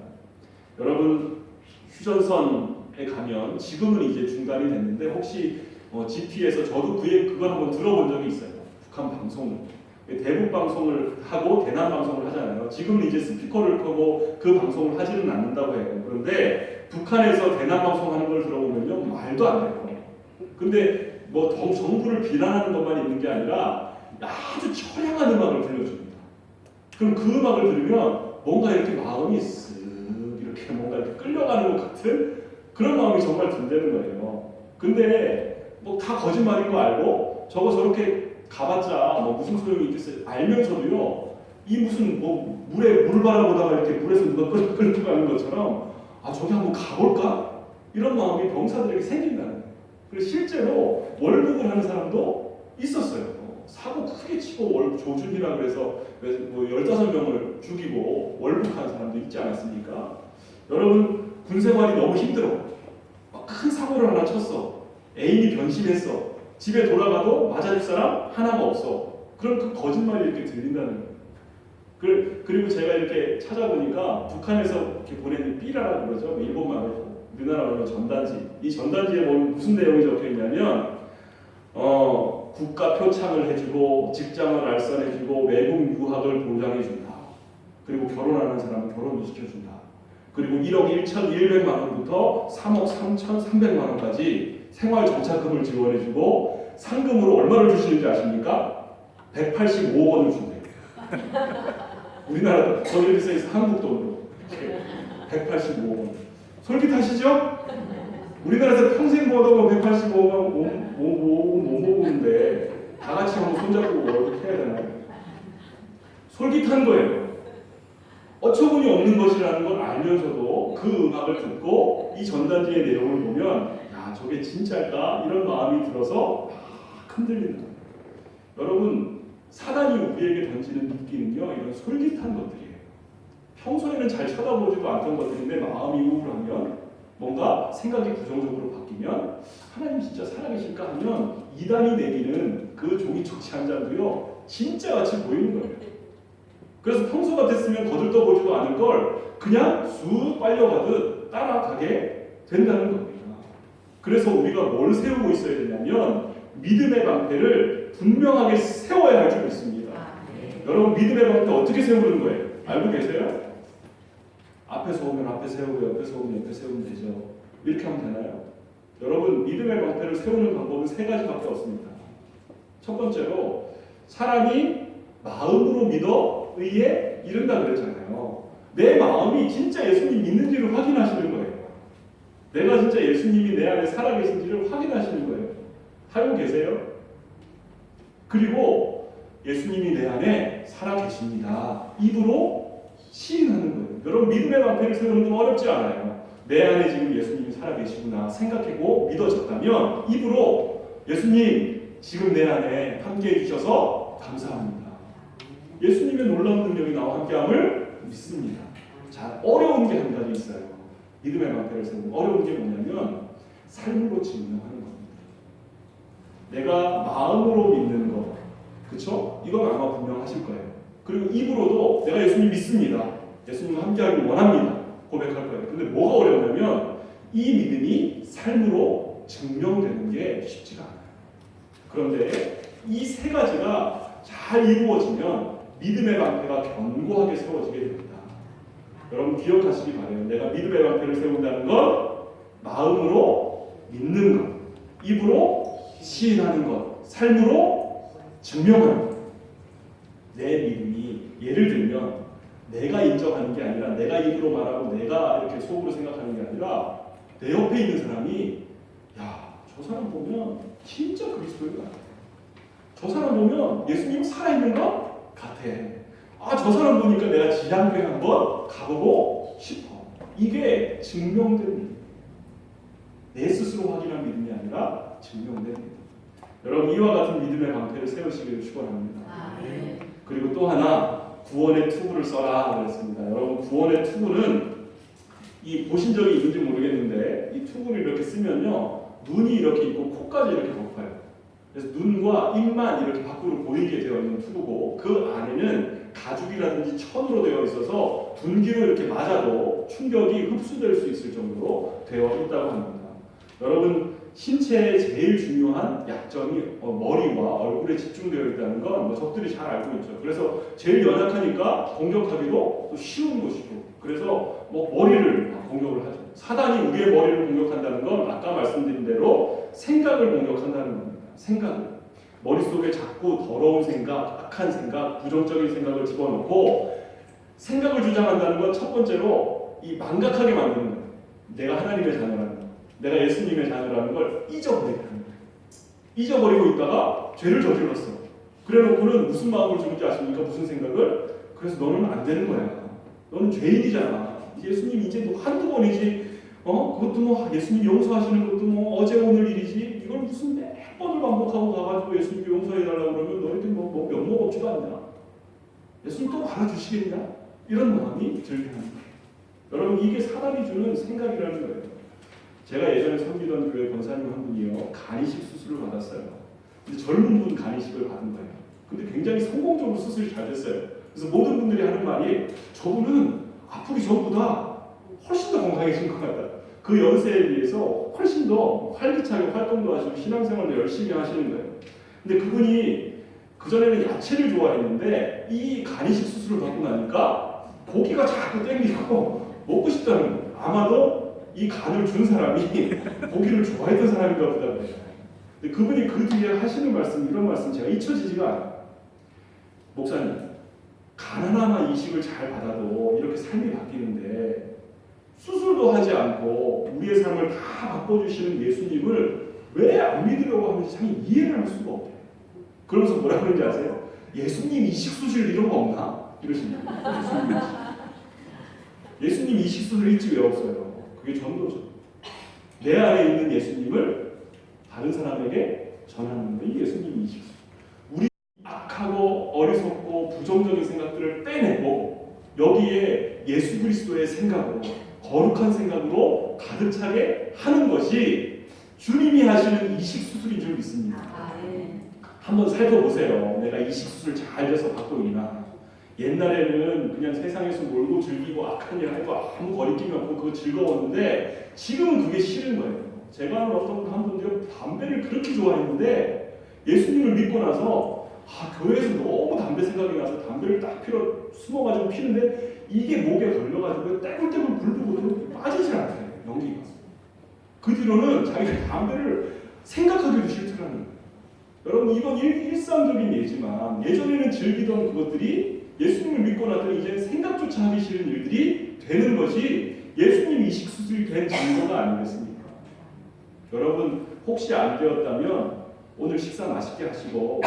여러분 휴전선에 가면 지금은 이제 중단이 됐는데 혹시 GP에서 저도 그걸 한번 들어본 적이 있어요. 북한 방송을. 대북 방송을 하고 대남 방송을 하잖아요. 지금은 이제 스피커를 켜고 그 방송을 하지는 않는다고 해요. 그런데 북한에서 대남 방송하는 걸 들어보면요 말도 안 돼요. 근데 뭐 정부를 비난하는 것만 있는 게 아니라 아주 처량한 음악을 들려줍니다. 그럼 그 음악을 들으면 뭔가 이렇게 마음이 쓱 이렇게 뭔가 이렇게 끌려가는 것 같은 그런 마음이 정말 든다는 거예요. 근데 뭐 다 거짓말인 거 알고 저렇게 가봤자 뭐 무슨 소용이 있겠어요. 알면서도요 이 무슨 뭐 물에 물 바라보다가 이렇게 물에서 누가 끌려가는 것처럼 저기 한번 가볼까? 이런 마음이 병사들에게 생긴다는 거예요. 그래서 실제로 월북을 하는 사람도 있었어요. 사고 크게 치고 조준이라 그래서 뭐 15명을 죽이고 월북하는 사람도 있지 않았습니까? 여러분 군생활이 너무 힘들어. 큰 사고를 하나 쳤어. 애인이 변심했어. 집에 돌아가도 맞아줄 사람 하나가 없어. 그럼 그 거짓말이 이렇게 들린다는 거예요. 그리고 제가 이렇게 찾아보니까 북한에서 이렇게 보내는 삐라라고 그러죠. 일본말로 우리나라 말로 전단지. 이 전단지에 보면 무슨 내용이 적혀 있냐면 국가 표창을 해주고 직장을 알선해주고 외국 유학을 보장해준다. 그리고 결혼하는 사람은 결혼도 시켜준다. 그리고 1억 1,100만 원부터 3억 3,300만 원까지 생활 정착금을 지원해주고 상금으로 얼마를 주시는지 아십니까? 185억 원을 준대요. 우리나라 거기에 써있어 한국 돈으로 185억 원. 솔깃하시죠? 우리나라에서 평생 모아도 185억 원 못 모으는데 다 같이 한번 손잡고 월급 해야 되나요? 솔깃한 거예요. 어처구니 없는 것이라는 걸 알면서도 그 음악을 듣고 이 전단지의 내용을 보면 저게 진짜일까? 이런 마음이 들어서 막 흔들리는 거예요. 여러분 사단이 우리에게 던지는 미끼는요 이런 솔깃한 것들이에요. 평소에는 잘 쳐다보지도 않던 것들인데 마음이 우울하면 뭔가 생각이 부정적으로 바뀌면 하나님 진짜 살아계실까 하면 이단이 내리는 그 종이촉지 한 장도요 진짜같이 보이는 거예요. 그래서 평소 같았으면 거들떠보지도 않을 걸 그냥 쑥 빨려가듯 따라가게 된다는 겁니다. 그래서 우리가 뭘 세우고 있어야 되냐면 믿음의 방패를 분명하게 세워야 할 줄 믿습니다. 여러분 믿음의 방패 어떻게 세우는 거예요? 알고 계세요? 앞에서 오면 앞에 세우고 옆에서 오면 옆에 세우면 되죠. 이렇게 하면 되나요? 여러분 믿음의 방패를 세우는 방법은 3가지밖에 없습니다. 첫 번째로 사람이 마음으로 믿어 의에 이른다 그랬잖아요. 내 마음이 진짜 예수님 믿는지를 확인하시는 거예요. 내가 진짜 예수님이 내 안에 살아계신지를 확인하시는 거예요. 알고 계세요? 그리고 예수님이 내 안에 살아계십니다. 입으로 시인하는 거예요. 여러분 믿음의 방패를 세우는 건 어렵지 않아요. 내 안에 지금 예수님이 살아계시구나 생각하고 믿어졌다면 입으로 예수님 지금 내 안에 함께해 주셔서 감사합니다. 예수님의 놀라운 능력이 나와 함께함을 믿습니다. 자, 어려운 게 한 가지 있어요. 믿음의 방패를 세우는 어려운 게 뭐냐면 삶으로 증명하는 겁니다. 내가 마음으로 믿는 것, 그렇죠? 이건 아마 분명하실 거예요. 그리고 입으로도 내가 예수님 믿습니다. 예수님과 함께하길 원합니다. 고백할 거예요. 근데 뭐가 어려우냐면 이 믿음이 삶으로 증명되는 게 쉽지가 않아요. 그런데 이 3가지가 잘 이루어지면 믿음의 방패가 견고하게 세워지게 됩니다. 여러분 기억하시기 바라요. 내가 믿음의 방패를 세운다는 건 마음으로 믿는 것, 입으로 시인하는 것, 삶으로 증명하는 것. 내 믿음이 예를 들면 내가 인정하는 게 아니라 내가 입으로 말하고 내가 이렇게 속으로 생각하는 게 아니라 내 옆에 있는 사람이 저 사람 보면 진짜 그리스도인 것 같아. 저 사람 보면 예수님 살아있는 것 같아. 저 사람 보니까 내가 지향교회 한번 가보고 싶어. 이게 증명된 믿음. 내 스스로 확인한 믿음이 아니라 증명된 믿음. 여러분 이와 같은 믿음의 방패를 세우시기를 축원합니다. 그리고 또 하나 구원의 투구를 써라 그랬습니다. 여러분 구원의 투구는 이 보신 적이 있는지 모르겠는데 이 투구를 이렇게 쓰면요 눈이 이렇게 있고 코까지 이렇게 덮어요. 그래서 눈과 입만 이렇게 밖으로 보이게 되어 있는 투구고 그 안에는 가죽이라든지 천으로 되어 있어서 둔기로 이렇게 맞아도 충격이 흡수될 수 있을 정도로 되어 있다고 합니다. 여러분 신체의 제일 중요한 약점이 머리와 얼굴에 집중되어 있다는 건 적들이 잘 알고 있죠. 그래서 제일 연약하니까 공격하기도 또 쉬운 곳이고 그래서 머리를 공격을 하죠. 사단이 우리의 머리를 공격한다는 건 아까 말씀드린 대로 생각을 공격한다는 겁니다. 생각을. 머릿속에 자꾸 더러운 생각, 악한 생각, 부정적인 생각을 집어넣고 생각을 주장한다는 건 첫 번째로 이 망각하게 만드는 거예요. 내가 하나님의 자녀라는 거. 내가 예수님의 자녀라는 걸 잊어버리게 하는 거예요. 잊어버리고 있다가 죄를 저질렀어. 그래놓고는 무슨 마음을 주는지 아십니까? 무슨 생각을? 그래서 너는 안 되는 거야. 너는 죄인이잖아. 예수님 이제 한두 번이지. 그것도 뭐 예수님 용서하시는 것도 뭐 어제 오늘 일이지. 이걸 무슨 몇 번을 반복하고 가가지고 예수님 용서해달라고 그러면 너희들 뭐 면목 없지도 않냐? 예수님 또 알아주시겠냐? 이런 마음이 들게 합니다. 여러분 이게 사람이 주는 생각이라는 거예요. 제가 예전에 섬기던 교회 권사님 한 분이요 간이식 수술을 받았어요. 근데 젊은 분 간이식을 받은 거예요. 근데 굉장히 성공적으로 수술이 잘 됐어요. 그래서 모든 분들이 하는 말이 저분은 아프기 전보다 훨씬 더 건강해진 것 같다. 그 연세에 비해서 훨씬 더 활기차게 활동도 하시고 신앙생활도 열심히 하시는 거예요. 근데 그분이 그전에는 야채를 좋아했는데 이 간이식 수술을 받고 나니까 고기가 자꾸 땡기고 먹고 싶다는 거예요. 아마도 이 간을 준 사람이 고기를 좋아했던 사람인가 보다 그래요. 근데 그분이 그 뒤에 하시는 말씀, 이런 말씀 제가 잊혀지지가 않아요. 목사님, 간 하나만 이식을 잘 받아도 이렇게 삶이 바뀌는데 수술도 하지 않고 우리의 삶을 다 바꿔주시는 예수님을 왜 안 믿으려고 하는지 참 이해를 할 수가 없대요. 그러면서 뭐라 그러는지 아세요? 예수님 이식 수술 이런 거 없나? 이러십니다. 예수님 이식 수술 일찍 왜 없어요? 그게 전도죠. 내 안에 있는 예수님을 다른 사람에게 전하는 게 예수님 이식 수술. 우리 악하고 어리석고 부정적인 생각들을 빼내고 여기에 예수 그리스도의 생각으로 거룩한 생각으로 가득 차게 하는 것이 주님이 하시는 이식 수술인 줄 믿습니다. 한번 살펴보세요. 내가 이식 수술 잘 돼서 받고 있나? 옛날에는 그냥 세상에서 놀고 즐기고 악한 일 하고 아무 거리낌이 없고 그거 즐거웠는데 지금은 그게 싫은 거예요. 제가 아는 어떤 한 분들이 담배를 그렇게 좋아했는데 예수님을 믿고 나서 교회에서 너무 담배 생각이 나서 담배를 딱 숨어가지고 피는데 이게 목에 걸려가지고 떼굴떼굴 굴르고 빠지지 않아요. 연기가. 그 뒤로는 자기가 담배를 생각하기도 싫더라는 거예요. 여러분 이건 일상적인 예지만 예전에는 즐기던 그것들이 예수님을 믿고 나더니 이제 생각조차 하기 싫은 일들이 되는 것이 예수님 이식 수술이 된 증거가 아니겠습니까? 여러분 혹시 안 되었다면 오늘 식사 맛있게 하시고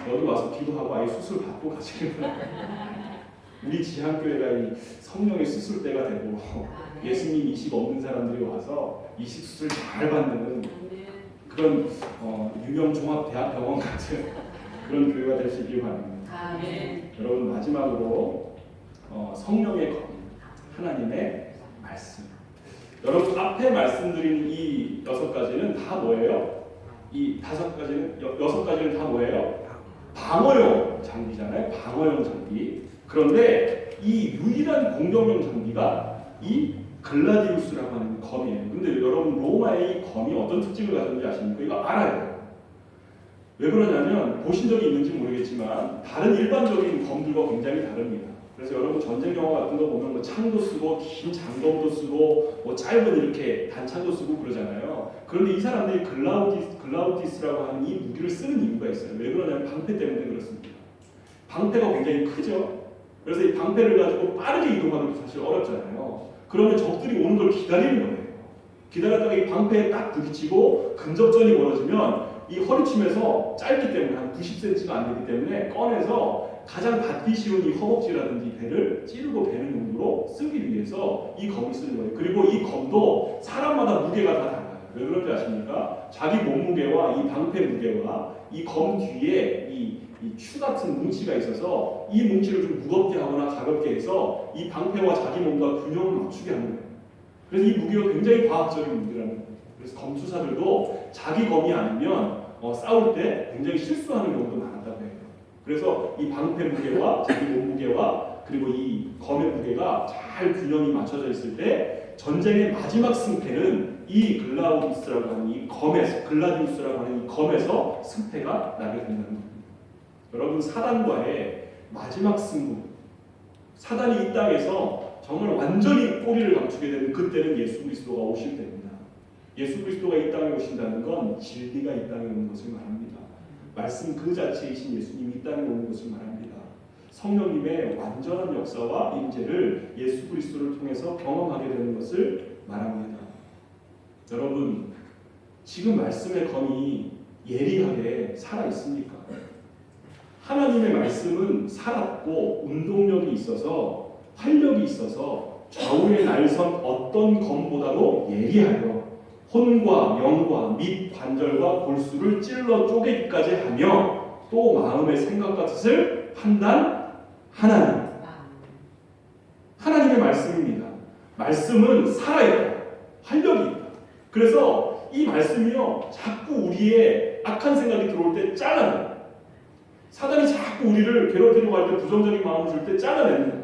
여기 와서 기도하고 아예 수술 받고 가시길 바랍니다. 우리 지향교회가 이 성령의 수술대가 되고 예수님 이식 없는 사람들이 와서 이식 수술 잘 받는 그런 유명 종합대학병원 같은 그런 교회가 될 수 있길 바랍니다. 여러분 마지막으로 성령의 검, 하나님의 말씀. 여러분 앞에 말씀드린 이 6가지는 다 뭐예요? 이 5가지는 6가지는 다 뭐예요? 방어용 장비잖아요. 방어용 장비. 그런데 이 유일한 공격용 장비가 이 글라디우스라고 하는 검이에요. 근데 여러분 로마의 이 검이 어떤 특징을 가졌는지 아십니까? 이거 알아요. 왜 그러냐면 보신 적이 있는지 모르겠지만 다른 일반적인 검들과 굉장히 다릅니다. 그래서 여러분 전쟁 영화 같은 거 보면 뭐 창도 쓰고 긴 장검도 쓰고 뭐 짧은 이렇게 단창도 쓰고 그러잖아요. 그런데 이 사람들이 글라우디스라고 하는 이 무기를 쓰는 이유가 있어요. 왜 그러냐면 방패 때문에 그렇습니다. 방패가 굉장히 크죠. 그래서 이 방패를 가지고 빠르게 이동하는 게 사실 어렵잖아요. 그러면 적들이 오는 걸 기다리는 거예요. 기다렸다가 이 방패에 딱 부딪히고 근접전이 벌어지면 이 허리춤에서 짧기 때문에 한 90cm가 안 되기 때문에 꺼내서 가장 받기 쉬운 이 허벅지라든지 배를 찌르고 베는 용도로 쓰기 위해서 이 검을 쓰는 거예요. 그리고 이 검도 사람마다 무게가 다 달라요. 왜 그런지 아십니까? 자기 몸무게와 이 방패 무게와 이 검 뒤에 이 추 같은 뭉치가 있어서 이 뭉치를 좀 무겁게 하거나 가볍게 해서 이 방패와 자기 몸과 균형을 맞추게 하는 거예요. 그래서 이 무게가 굉장히 과학적인 무게라는 거예요. 그래서 검투사들도 자기 검이 아니면 싸울 때 굉장히 실수하는 경우도 많았다고 해요. 그래서 이 방패 무게와 자기 몸 무게와 그리고 이 검의 무게가 잘 균형이 맞춰져 있을 때 전쟁의 마지막 승패는 이 글라우디우스라고 하는 이 검에서 글라디우스라고 하는 이 검에서 승패가 나게 된다는 겁니다. 여러분 사단과의 마지막 승부, 사단이 이 땅에서 정말 완전히 꼬리를 감추게 되는 그때는 예수 그리스도가 오실 때입니다. 예수 그리스도가 이 땅에 오신다는 건 진리가 이 땅에 오는 것을 말합니다. 말씀 그 자체이신 예수님이 이 땅에 오는 것을 말합니다. 성령님의 완전한 역사와 임재를 예수 그리스도를 통해서 경험하게 되는 것을 말합니다. 여러분, 지금 말씀의 검이 예리하게 살아 있습니까? 하나님의 말씀은 살았고 운동력이 있어서 활력이 있어서 좌우의 날선 어떤 검보다도 예리하여 혼과 영과 및 관절과 골수를 찔러 쪼개기까지 하며 또 마음의 생각과 뜻을 판단하나니. 하나님의 말씀입니다. 말씀은 살아있다. 활력이 있다. 그래서 이 말씀이요 자꾸 우리의 악한 생각이 들어올 때 잘라내요. 사단이 자꾸 우리를 괴롭히려고 할 때 부정적인 마음을 줄 때 잘라내는 거예요.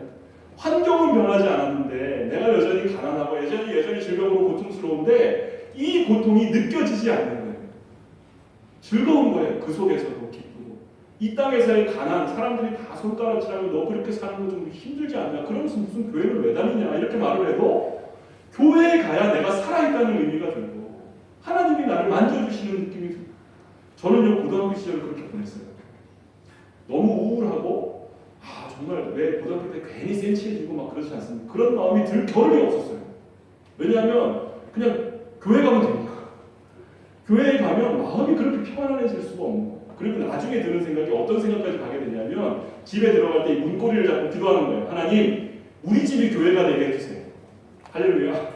환경은 변하지 않았는데 내가 여전히 가난하고 여전히 질병으로 고통스러운데 이 고통이 느껴지지 않는 거예요. 즐거운 거예요. 그 속에서도 기쁘고. 이 땅에서의 가난, 사람들이 다 손가락질하면 너 그렇게 사는 거 좀 힘들지 않냐? 그러면서 무슨 교회를 왜 다니냐? 이렇게 말을 해도 교회에 가야 내가 살아있다는 의미가 들고 하나님이 나를 만져주시는 느낌이 들고. 저는요 고등학교 시절을 그렇게 보냈어요. 너무 우울하고 정말 왜 고등학교 때 괜히 센치해지고 막 그러지 않습니까? 그런 마음이 들 겨를이 없었어요. 왜냐하면 그냥 교회 가면 되니까. 교회에 가면 마음이 그렇게 평안해질 수가 없는 거예요. 그리고 나중에 드는 생각이 어떤 생각까지 가게 되냐면 집에 들어갈 때 이 문고리를 잡고 기도하는 거예요. 하나님, 우리 집이 교회가 되게 해주세요. 할렐루야.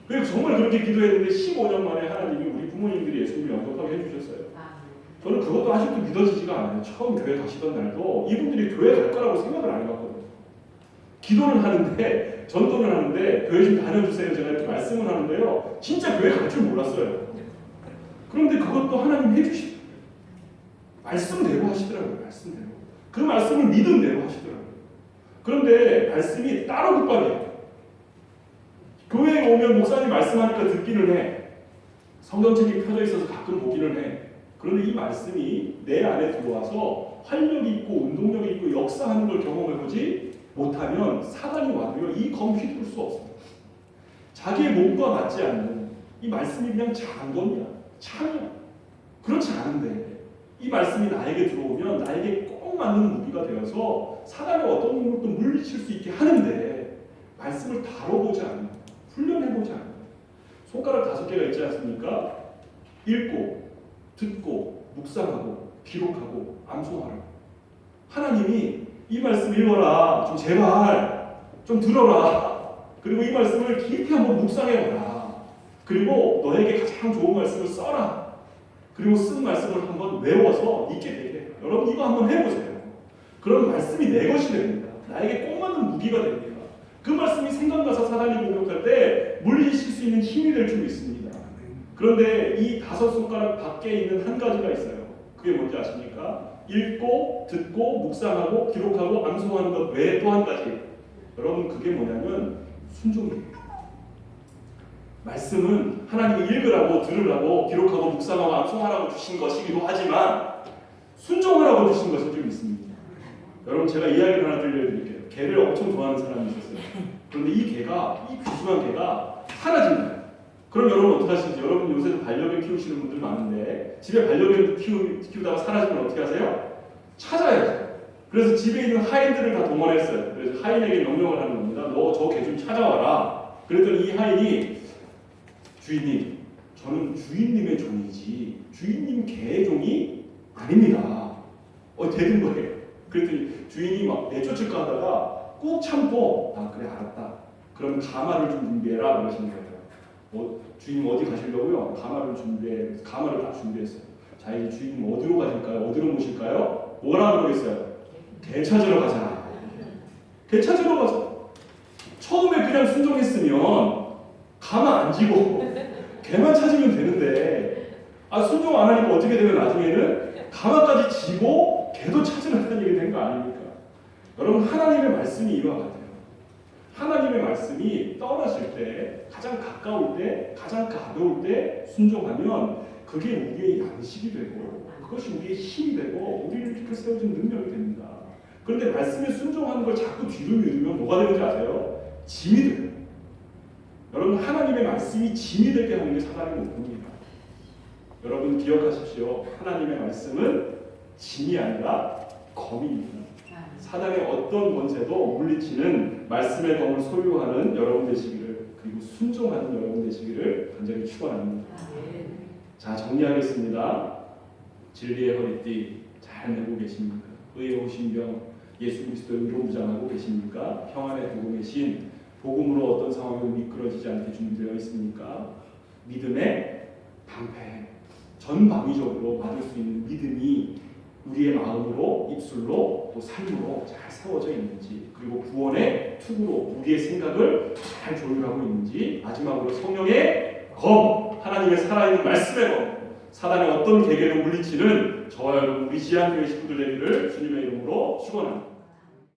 그리고 정말 그렇게 기도했는데 15년 만에 하나님이 우리 부모님들이 예수님을 영접하게 해주셨어요. 저는 그것도 아직도 믿어지지가 않아요. 처음 교회 가시던 날도 이분들이 교회 갈 거라고 생각을 안 해봤거든요. 기도는 하는데 전도는 하는데 교회 좀 다녀주세요. 제가 이렇게 말씀을 하는데요. 진짜 교회 갈 줄 몰랐어요. 그런데 그것도 하나님 해주시더라고요. 말씀대로 하시더라고요. 말씀대로. 그 말씀을 믿은 대로 하시더라고요. 그런데 말씀이 따로 급박이에요. 교회에 오면 목사님 말씀하니까 듣기는 해. 성경책이 펴져 있어서 가끔 보기는 해. 그런데 이 말씀이 내 안에 들어와서 활력이 있고 운동력이 있고 역사하는 걸 경험해보지 못하면 사단이 와도요 이 검 휘둘 수 없습니다. 자기의 몸과 맞지 않는 이 말씀이 그냥 장검이야, 창이야. 그렇지 않은데 이 말씀이 나에게 들어오면 나에게 꼭 맞는 무기가 되어서 사단의 어떤 능력도 물리칠 수 있게 하는데 말씀을 다뤄보지 않는, 훈련해보지 않는. 손가락 5개가 있지 않습니까? 읽고 듣고 묵상하고 기록하고 암송하라. 하나님이 이 말씀 읽어라. 좀 제발 좀 들어라. 그리고 이 말씀을 깊이 한번 묵상해봐라. 그리고 너에게 가장 좋은 말씀을 써라. 그리고 쓴 말씀을 한번 외워서 잊게 되게 해요. 여러분 이거 한번 해보세요. 그럼 말씀이 내 것이 됩니다. 나에게 꼭 맞는 무기가 됩니다. 그 말씀이 생각나서 사단이 공격할 때 물리칠 수 있는 힘이 될 줄 믿습니다. 그런데 이 5손가락 밖에 있는 한 가지가 있어요. 그게 뭔지 아십니까? 읽고 듣고 묵상하고 기록하고 암송하는 것 외에 또 한 가지. 여러분 그게 뭐냐면 순종이에요. 말씀은 하나님이 읽으라고 들으라고 기록하고 묵상하고 암송하라고 주신 것이기도 하지만 순종하라고 주신 것일 줄 믿습니다. 여러분 제가 이야기를 하나 들려드릴게요. 개를 엄청 좋아하는 사람이 있었어요. 그런데 이 귀중한 개가 사라진다. 그럼 여러분 어떻게 하시는지. 여러분 요새 반려견 키우시는 분들 많은데 집에 반려견 키우다가 사라지면 어떻게 하세요? 찾아야죠. 그래서 집에 있는 하인들을 다 동원했어요. 그래서 하인에게 명령을 하는 겁니다. 너 저 개 좀 찾아와라. 그랬더니 이 하인이 주인님 저는 주인님의 종이지 주인님 개의 종이 아닙니다. 되는 거예요. 그랬더니 주인이 막 내쫓을까 하다가 꾹 참고 그래 알았다. 그럼 가마를 좀 준비해라 그러시는 거예요. 주인님 어디 가시려고요? 가마를 준비해. 가마를 다 준비했어요. 자 이제 주인님 어디로 가실까요? 어디로 모실까요? 뭐라 그러겠어요? 개 찾으러 가자. 개 찾으러 가자. 처음에 그냥 순종했으면 가마 안 지고 개만 찾으면 되는데 순종 안 하니까 어떻게 되면 나중에는 가마까지 지고 개도 찾으라는 얘기 된 거 아닙니까? 여러분 하나님의 말씀이 이와 같아요. 하나님의 말씀이 떨어질 때 가장 가까울 때 가장 가벼울 때 순종하면 그게 우리의 양식이 되고 그것이 우리의 힘이 되고 우리를 이렇게 세워준 능력이 됩니다. 그런데 말씀에 순종하는 걸 자꾸 뒤로 미루면 뭐가 되는지 아세요? 짐이 돼요. 여러분 하나님의 말씀이 짐이 되게 하는 게 사단의 목표입니다. 여러분 기억하십시오. 하나님의 말씀은 짐이 아니라 검입니다. 사단의 어떤 권세도 물리치는 말씀의 검을 소유하는 여러분 되시기를 그리고 순종하는 여러분 되시기를 간절히 축원합니다. 자 정리하겠습니다. 진리의 허리띠 잘 메고 계십니까? 의의 오신병 예수 그리스도의 의로 무장하고 계십니까? 평안에 두고 계신 복음으로 어떤 상황이 미끄러지지 않게 준비되어 있습니까? 믿음의 방패 전방위적으로 받을 수 있는 믿음이 우리의 마음으로 입술로 또 삶으로 잘 세워져 있는지 그리고 구원의 투구로 우리의 생각을 잘 조율하고 있는지 마지막으로 성령의 검 하나님의 살아있는 말씀의 검 사단의 어떤 계계로 물리치는 저와 여러분 우리 지안교회 식구들 되기를 주님의 이름으로 축원합니다.